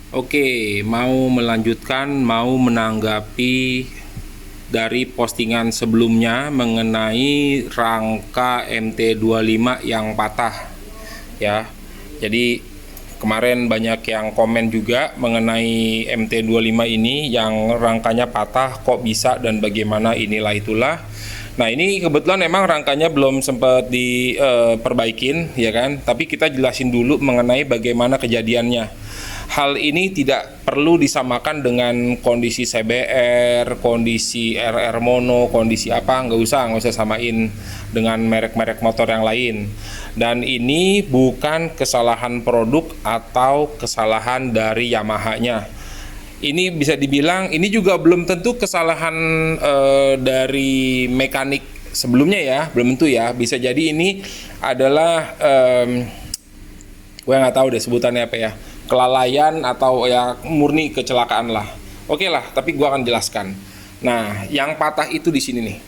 Oke, mau melanjutkan, mau menanggapi dari postingan sebelumnya mengenai rangka MT25 yang patah ya. Jadi kemarin banyak yang komen juga mengenai MT25 ini yang rangkanya patah, kok bisa dan bagaimana inilah itulah. Nah, ini kebetulan memang rangkanya belum sempat diperbaikin ya kan, tapi kita jelasin dulu mengenai bagaimana kejadiannya. Hal ini tidak perlu disamakan dengan kondisi CBR, kondisi RR Mono, kondisi apa, nggak usah samain dengan merek-merek motor yang lain. Dan ini bukan kesalahan produk atau kesalahan dari Yamaha-nya. Ini bisa dibilang ini juga belum tentu kesalahan dari mekanik sebelumnya ya, belum tentu ya. Bisa jadi ini adalah gue nggak tahu deh sebutannya apa ya, kelalaian atau ya murni kecelakaan lah. Oke lah, tapi gue akan jelaskan. Nah, yang patah itu di sini nih.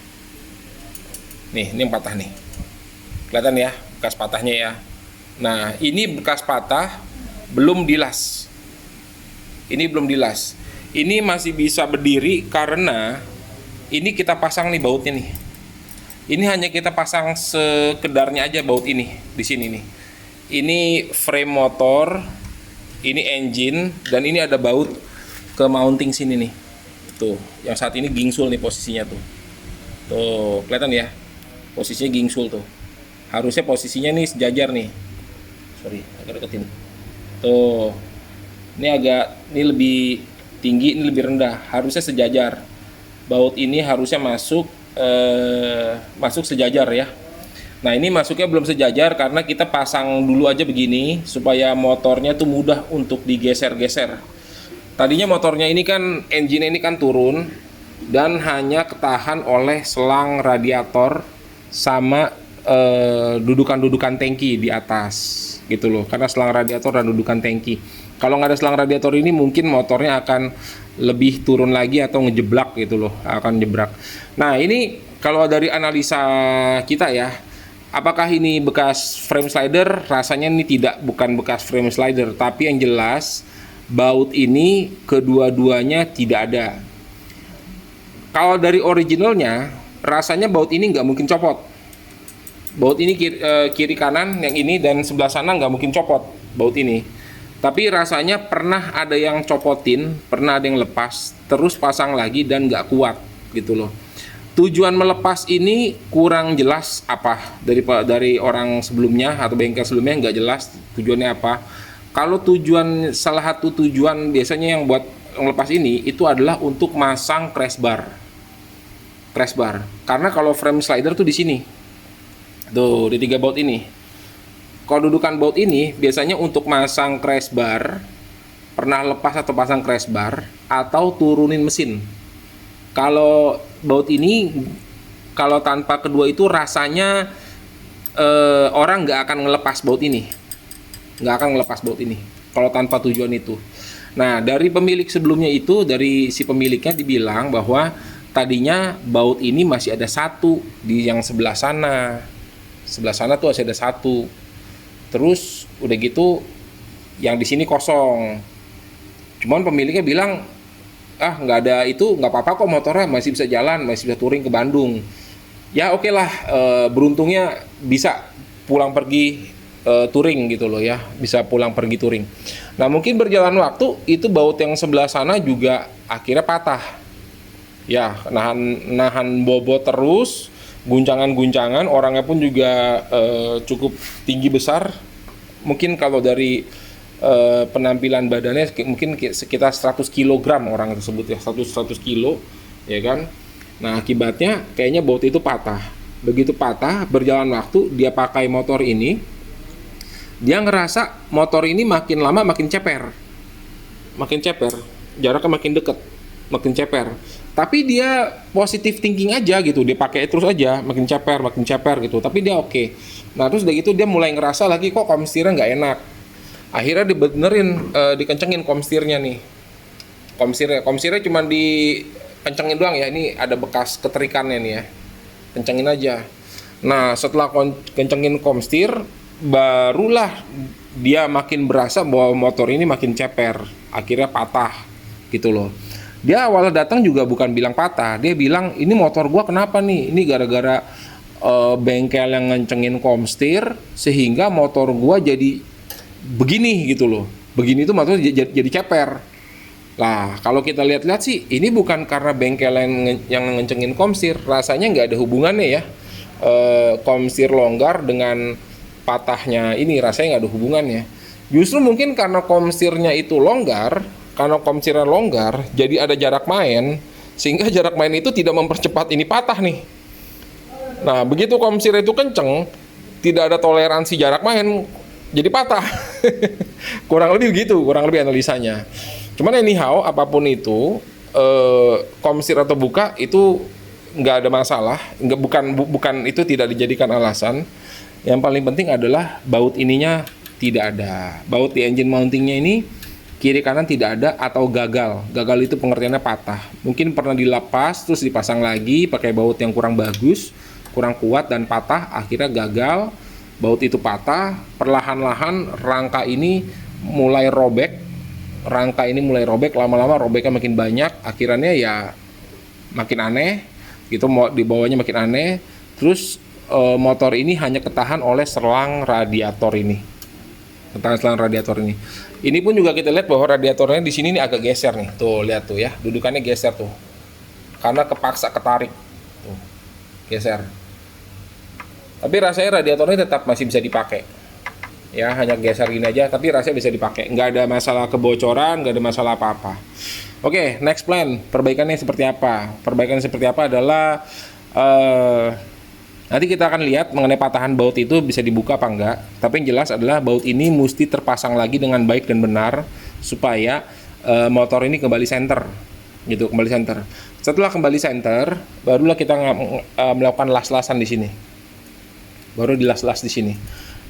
Ini yang patah nih. Kelihatan ya bekas patahnya ya. Nah, ini bekas patah belum dilas. Ini belum dilas. Ini masih bisa berdiri karena ini kita pasang nih bautnya nih. Ini hanya kita pasang sekedarnya aja baut ini di sini nih. Ini frame motor, ini engine, dan ini ada baut ke mounting sini nih. Tuh, yang saat ini gingsul nih posisinya tuh. Tuh, kelihatan ya? Posisinya gingsul tuh. Harusnya posisinya nih sejajar nih. Sorry, agak deketin. Tuh. Ini lebih tinggi, ini lebih rendah. Harusnya sejajar. Baut ini harusnya masuk sejajar ya. Nah, ini masuknya belum sejajar karena kita pasang dulu aja begini supaya motornya tuh mudah untuk digeser-geser. Tadinya motornya ini kan, engine ini kan turun dan hanya ketahan oleh selang radiator sama dudukan-dudukan tangki di atas gitu loh, karena selang radiator dan dudukan tangki. Kalau nggak ada selang radiator ini mungkin motornya akan lebih turun lagi atau ngejeblak gitu loh, akan jebrak. Nah, ini kalau dari analisa kita ya, apakah ini bekas frame slider? Rasanya ini bukan bekas frame slider, tapi yang jelas baut ini kedua-duanya tidak ada. Kalau dari originalnya, rasanya baut ini nggak mungkin copot. Baut ini kiri kanan yang ini dan sebelah sana nggak mungkin copot baut ini. Tapi rasanya pernah ada yang copotin, pernah ada yang lepas, terus pasang lagi dan nggak kuat gitu loh. Tujuan melepas ini kurang jelas apa dari orang sebelumnya atau bengkel sebelumnya, nggak jelas tujuannya apa. Kalau salah satu tujuan biasanya yang buat melepas ini itu adalah untuk masang crash bar. Karena kalau frame slider tuh di sini. Tuh, di 3 baut ini. Kalau dudukan baut ini biasanya untuk masang crash bar, pernah lepas atau pasang crash bar atau turunin mesin. Kalau baut ini, kalau tanpa kedua itu rasanya orang nggak akan ngelepas baut ini. Nggak akan ngelepas baut ini kalau tanpa tujuan itu. Nah, dari pemilik sebelumnya itu, dari si pemiliknya dibilang bahwa tadinya baut ini masih ada satu di yang sebelah sana. Sebelah sana tuh masih ada satu. Terus udah gitu yang di sini kosong. Cuman pemiliknya bilang, nggak ada itu, nggak apa-apa kok, motornya masih bisa jalan, masih bisa touring ke Bandung. Ya oke lah, beruntungnya bisa pulang pergi touring gitu loh ya, bisa pulang pergi touring. Nah, mungkin berjalan waktu itu baut yang sebelah sana juga akhirnya patah. Ya, nahan bobot terus, guncangan-guncangan, orangnya pun juga cukup tinggi besar. Mungkin kalau dari penampilan badannya mungkin sekitar 100 kg orang tersebut ya, 100 kilo ya kan. Nah, akibatnya kayaknya baut itu patah. Begitu patah, berjalan waktu dia pakai motor ini, dia ngerasa motor ini makin lama makin ceper, jaraknya makin deket, makin ceper. Tapi dia positif thinking aja gitu, dia pakai terus aja, makin ceper gitu. Tapi dia oke. Nah, terus udah gitu dia mulai ngerasa lagi kok komstirnya nggak enak. Akhirnya dibenerin, dikencengin komstirnya nih. Komstirnya cuma dikencengin doang ya. Ini ada bekas keterikannya nih ya. Kencengin aja. Nah, setelah kencengin komstir, barulah dia makin berasa bahwa motor ini makin ceper, akhirnya patah gitu loh. Dia awalnya datang juga bukan bilang patah, dia bilang ini motor gua kenapa nih, ini gara-gara bengkel yang ngencengin komstir sehingga motor gua jadi begini gitu loh. Begini itu motor jadi ceper. Lah, kalau kita lihat-lihat sih, ini bukan karena bengkel yang ngencengin komstir, rasanya nggak ada hubungannya ya. Komstir longgar dengan patahnya ini rasanya nggak ada hubungannya. Justru mungkin karena komstirnya itu longgar, jadi ada jarak main, sehingga jarak main itu tidak mempercepat ini patah nih. Nah, begitu komstir itu kenceng, tidak ada toleransi jarak main, jadi patah. Kurang lebih begitu, kurang lebih analisanya. Cuman anyhow, apapun itu, komstir atau buka itu nggak ada masalah, bukan itu tidak dijadikan alasan. Yang paling penting adalah baut ininya tidak ada. Baut di engine mountingnya ini kiri kanan tidak ada atau gagal. Gagal itu pengertiannya patah. Mungkin pernah dilepas terus dipasang lagi pakai baut yang kurang bagus, kurang kuat dan patah, akhirnya gagal. Baut itu patah, perlahan-lahan rangka ini mulai robek. Lama-lama robeknya makin banyak, akhirnya ya makin aneh gitu, di bawahnya makin aneh. Terus motor ini hanya ketahan oleh selang radiator ini. Ini pun juga kita lihat bahwa radiatornya di sini nih agak geser nih. Tuh, lihat tuh ya, dudukannya geser tuh. Karena kepaksa ketarik. Tuh, geser. Tapi rasanya radiatornya tetap masih bisa dipakai. Ya, hanya geser gini aja, tapi rasanya bisa dipakai. Nggak ada masalah kebocoran, nggak ada masalah apa-apa. Oke, next plan. Perbaikannya seperti apa? Perbaikannya seperti apa adalah nanti kita akan lihat mengenai patahan baut itu bisa dibuka apa enggak. Tapi yang jelas adalah baut ini mesti terpasang lagi dengan baik dan benar supaya motor ini kembali center. Gitu, kembali center. Setelah kembali center, barulah kita melakukan las-lasan di sini. Baru dilas-las di sini.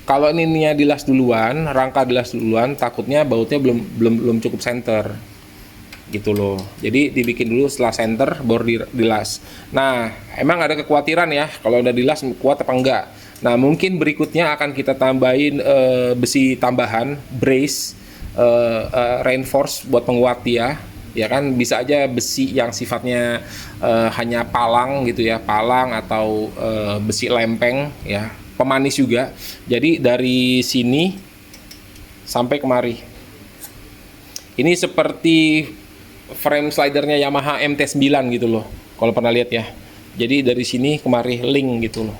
Kalau ininya dilas duluan, rangka dilas duluan, takutnya bautnya belum cukup center. Gitu loh. Jadi dibikin dulu setelah center baru dilas. Nah, emang ada kekhawatiran ya kalau udah dilas kuat apa enggak. Nah, mungkin berikutnya akan kita tambahin besi tambahan, brace, reinforce buat penguat dia. Ya kan, bisa aja besi yang sifatnya hanya palang gitu ya, palang atau besi lempeng ya, pemanis juga. Jadi dari sini sampai kemari. Ini seperti frame slidernya Yamaha MT9 gitu loh, kalau pernah lihat ya. Jadi dari sini kemari link gitu loh.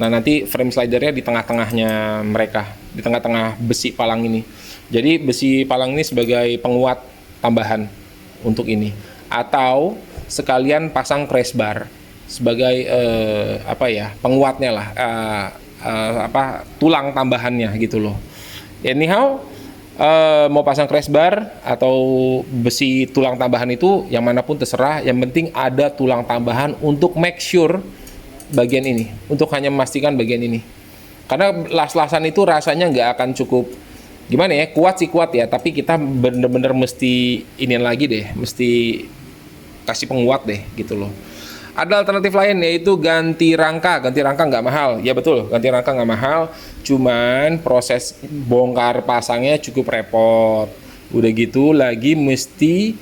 Nah, nanti frame slidernya di tengah-tengahnya mereka, di tengah-tengah besi palang ini. Jadi besi palang ini sebagai penguat tambahan untuk ini, atau sekalian pasang press bar sebagai penguatnya lah, tulang tambahannya gitu loh. Anyhow, mau pasang crash bar atau besi tulang tambahan itu yang manapun terserah, yang penting ada tulang tambahan untuk make sure bagian ini, untuk hanya memastikan bagian ini. Karena las-lasan itu rasanya nggak akan cukup, gimana ya, kuat sih kuat ya, tapi kita bener-bener mesti inian lagi deh, mesti kasih penguat deh gitu loh. Ada alternatif lain yaitu ganti rangka nggak mahal, ya betul, ganti rangka nggak mahal, cuman proses bongkar pasangnya cukup repot. Udah gitu lagi mesti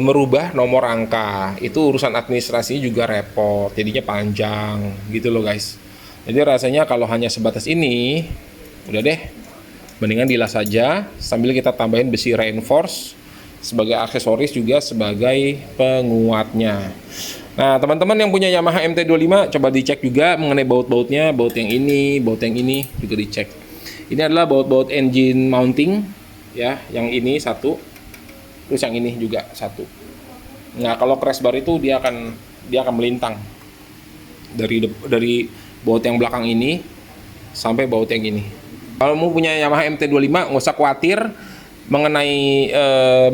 merubah nomor rangka, itu urusan administrasinya juga repot, jadinya panjang gitu loh guys. Jadi rasanya kalau hanya sebatas ini, udah deh, mendingan dilas saja sambil kita tambahin besi reinforce sebagai aksesoris juga sebagai penguatnya. Nah, teman-teman yang punya Yamaha MT25 coba dicek juga mengenai baut-bautnya, baut yang ini juga dicek. Ini adalah baut-baut engine mounting ya, yang ini satu, terus yang ini juga satu. Nah, kalau crash bar itu dia akan melintang dari baut yang belakang ini sampai baut yang ini. Kalau mau punya Yamaha MT25 nggak usah khawatir mengenai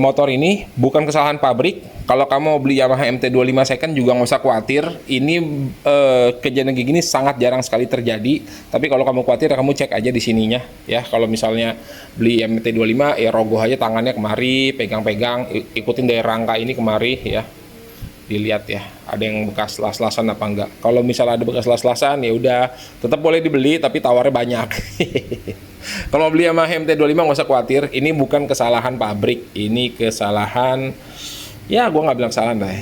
motor ini, bukan kesalahan pabrik. Kalau kamu mau beli Yamaha MT25 second juga nggak usah khawatir. Ini kejadian kayak gini sangat jarang sekali terjadi. Tapi kalau kamu khawatir, kamu cek aja di sininya ya. Kalau misalnya beli MT25, ya rogoh aja tangannya kemari, pegang-pegang, ikutin dari rangka ini kemari ya. dilihat ya, ada yang bekas las-lasan apa enggak. Kalau misalnya ada bekas las-lasan ya udah tetap boleh dibeli tapi tawarnya banyak. Kalau beli sama MT25 nggak usah khawatir, ini bukan kesalahan pabrik, ini kesalahan, ya gue nggak bilang kesalahan lah,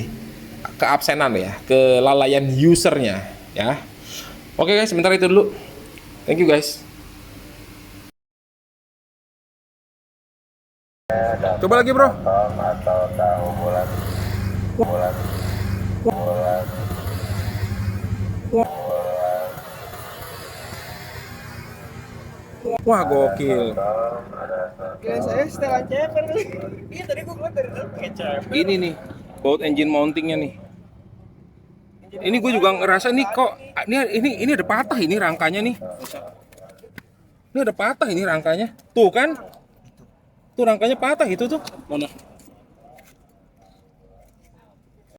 keabsenan ya, kelalaian usernya ya. Oke guys, sebentar itu dulu. Thank you guys. Coba lagi bro. Wah gokil. Kira saya setelan ceper. Iya tadi gua ngeliat dari dalam kecap. Ini nih baut engine mountingnya nih. Ini gue juga ngerasa nih kok ini ada patah ini rangkanya nih. Ini ada patah ini rangkanya. Tuh kan? Tuh rangkanya patah itu tuh. Mana?